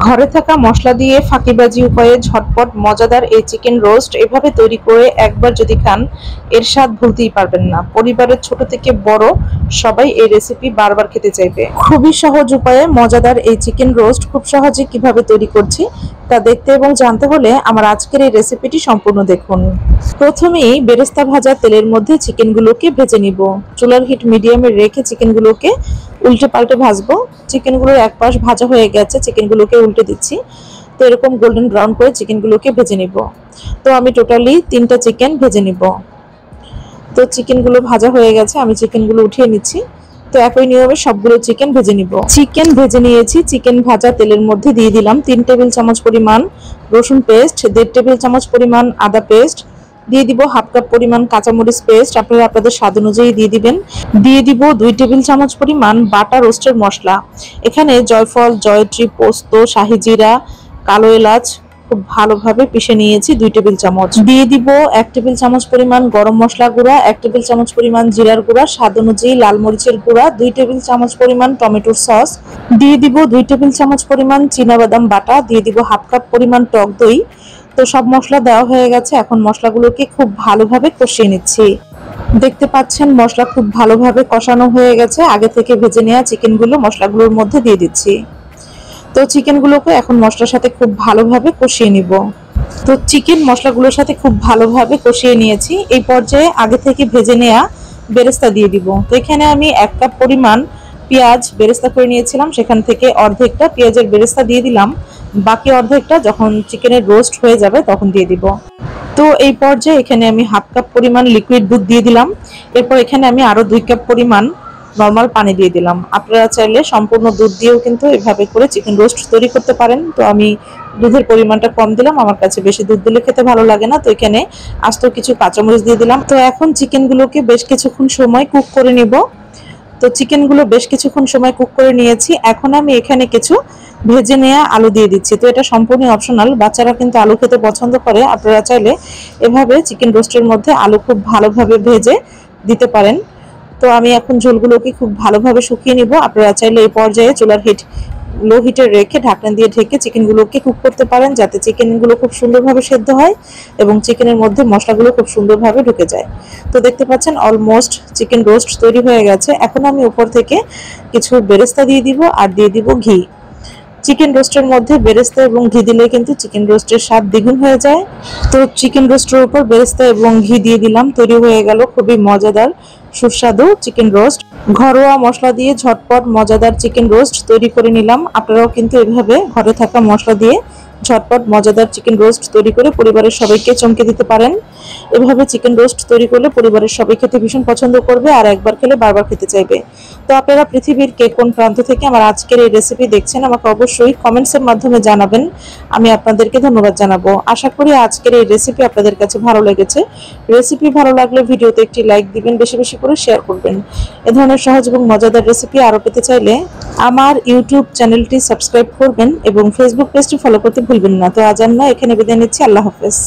ঘরে থাকা মশলা দিয়ে ফাঁকিবাজি উপায়ে ঝটপট মজাদার এই চিকেন রোস্ট এভাবে তৈরি করে একবার যদি খান এর স্বাদ ভুলতেই পারবেন না। পরিবারের ছোট থেকে বড় সবাই এই রেসিপি বারবার খেতে চাইবে। খুবই সহজ উপায়ে মজাদার এই চিকেন রোস্ট খুব সহজে কিভাবে তৈরি করছি তা দেখতে এবং জানতে হলে আমার আজকের এই রেসিপিটি সম্পূর্ণ দেখুন। প্রথমেই বেরেস্তা ভাজা তেলের মধ্যে চিকেনগুলোকে ভেজে নিব। চুলার হিট মিডিয়ামে রেখে চিকেনগুলোকে উল্টে পাল্টে ভাজবো। চিকেনগুলোর এক পাশ ভাজা হয়ে গেছে, চিকেনগুলোকে উল্টে দিচ্ছি। তো এরকম গোল্ডেন ব্রাউন করে চিকেনগুলোকে ভেজে নিব। তো আমি টোটালি 3টা চিকেন ভেজে নিব। তো চিকেনগুলো ভাজা হয়ে গেছে, আমি চিকেনগুলো উঠিয়ে নিচ্ছি। তো একই নিয়মে সবগুলো চিকেন ভেজে নিব। চিকেন ভেজে নিয়েছি। চিকেন ভাজা তেলের মধ্যে দিয়ে দিলাম 3 টেবিল চামচ পরিমাণ রসুন পেস্ট, 1.5 টেবিল চামচ পরিমাণ আদা পেস্ট, দিয়ে দিব হাফ কাপ পরিমাণ কাঁচামরিচ পেস্ট, আপনারা আপনাদের স্বাদ অনুযায়ী দিয়ে দিবেন। দিয়ে দিব 2 টেবিল চামচ পরিমাণ বাটা রোস্টের মশলা। এখানে জয়ফল, জয়ত্রী, পোস্ত, শাহি জিরা, কালো এলাচ খুব ভালোভাবে পিষে নিয়েছি 2 টেবিল চামচ। দিয়ে দিব 1 টেবিল চামচ পরিমাণ গরম মশলা গুঁড়া, 1 টেবিল চামচ পরিমাণ জিরার গুঁড়া, স্বাদ অনুযায়ী লাল মরিচের গুঁড়া, 2 টেবিল চামচ পরিমাণ টমেটোর সস, দিয়ে দিব 2 টেবিল চামচ পরিমাণ চীনাবাদাম বাটা, দিয়ে দিব হাফ কাপ পরিমাণ টক দই। তো সব মশলা দেওয়া হয়ে গেছে। এখন মশলাগুলোকে খুব ভালোভাবে কষিয়ে নিচ্ছি। দেখতে পাচ্ছেন মশলা খুব ভালোভাবে কষানো হয়ে গেছে। আগে থেকে ভেজে নেওয়া চিকেনগুলো মশলাগুলোর মধ্যে দিয়ে দিচ্ছি। তো চিকেনগুলোকে এখন মশলার সাথে খুব ভালোভাবে কষিয়ে নিব। তো চিকেন মশলাগুলোর সাথে খুব ভালোভাবে কষিয়ে নিয়েছি। এই পর্যায়ে আগে থেকে ভেজে নেওয়া বেরেস্তা দিয়ে দিব। তো এখানে আমি 1 কাপ পরিমাণ পেঁয়াজ বেরেস্তা করে নিয়েছিলাম, সেখান থেকে অর্ধেকটা পেঁয়াজের বেরেস্তা দিয়ে দিলাম। বাকি অর্ধেকটা যখন চিকেনের রোস্ট হয়ে যাবে তখন দিয়ে দিব। তো এই পর্যায়ে এখানে আমি হাফ কাপ পরিমাণ লিকুইড দুধ দিয়ে দিলাম। এরপর এখানে আমি আরো 2 কাপ পরিমাণ নরমাল পানি দিয়ে দিলাম। আপনারা চাইলে সম্পূর্ণ দুধ দিয়েও কিন্তু এভাবে করে চিকেন রোস্ট তৈরি করতে পারেন। তো আমি দুধের পরিমাণটা কম দিলাম, আমার কাছে বেশি দুধ দিলে খেতে ভালো লাগে না। তো এখানে আস্ত কিছু কাঁচামরিচ দিয়ে দিলাম। তো এখন চিকেনগুলোকে বেশ কিছুক্ষণ সময় কুক করে নিব। তো চিকেনগুলো বেশ কিছুক্ষণ সময় কুক করে নিয়েছি। এখন আমি এখানে কিছু ভেজে নেওয়া আলু দিয়ে দিচ্ছি। তো এটা সম্পূর্ণ অপশনাল, বাচ্চারা কিন্তু আলু খেতে পছন্দ করে। আপনারা চাইলে এভাবে চিকেন রোস্টের মধ্যে আলু খুব ভালোভাবে ভেজে দিতে পারেন। তো আমি এখন ঝোলগুলোকে খুব ভালোভাবে শুকিয়ে নিব। আপনারা চাইলে এই পর্যায়ে চুলার হিট লো হিটে রেখে ঢাকনা দিয়ে ঢেকে চিকেনগুলোকে কুক করতে পারেন, যাতে চিকেনগুলো খুব সুন্দরভাবে সেদ্ধ হয় এবং চিকেনের মধ্যে মশলাগুলো খুব সুন্দরভাবে ঢুকে যায়। তো দেখতে পাচ্ছেন অলমোস্ট চিকেন রোস্ট তৈরি হয়ে গেছে। এখন আমি উপর থেকে কিছু বেরেস্তা দিয়ে দিব আর দিয়ে দিব ঘি। চিকেন রোস্টের মধ্যে বেরেস্তা এবং ঘি দিলে কিন্তু চিকেন রোস্টের স্বাদ দ্বিগুণ হয়ে যায়। তো চিকেন রোস্টের উপর বেরেস্তা এবং ঘি দিয়ে দিলাম। তৈরি হয়ে গেল খুবই মজাদার সুস্বাদু চিকেন রোস্ট। ঘরোয়া মশলা দিয়ে ঝটপট মজাদার চিকেন রোস্ট তৈরি করে নিলাম। আপনারাও কিন্তু এভাবে ঘরে থাকা মশলা দিয়ে ঝটপট মজাদার চিকেন রোস্ট তৈরি করে পরিবারের সবাইকে চমকে দিতে পারেন। এভাবে চিকেন রোস্ট তৈরি করলে পরিবারের সবাই খেতে ভীষণ পছন্দ করবে আর একবার খেলে বারবার খেতে চাইবে। তো আপনারা পৃথিবীর কে কোন প্রান্ত থেকে আমার আজকের এই রেসিপি দেখছেন আমাকে অবশ্যই কমেন্টসের মাধ্যমে জানাবেন। আমি আপনাদেরকে ধন্যবাদ জানাবো। আশা করি আজকের এই রেসিপি আপনাদের কাছে ভালো লেগেছে। রেসিপি ভালো লাগলে ভিডিওতে একটি লাইক দিবেন, বেশি বেশি করে শেয়ার করবেন। এ ধরনের সহজ এবং মজাদার রেসিপি আরও পেতে চাইলে আমার ইউটিউব চ্যানেলটি সাবস্ক্রাইব করবেন এবং ফেসবুক পেজটি ফলো করতে ভুলবেন না। তো আজ আমরা এখানে বিদায় নিচ্ছি। আল্লাহ হাফেজ।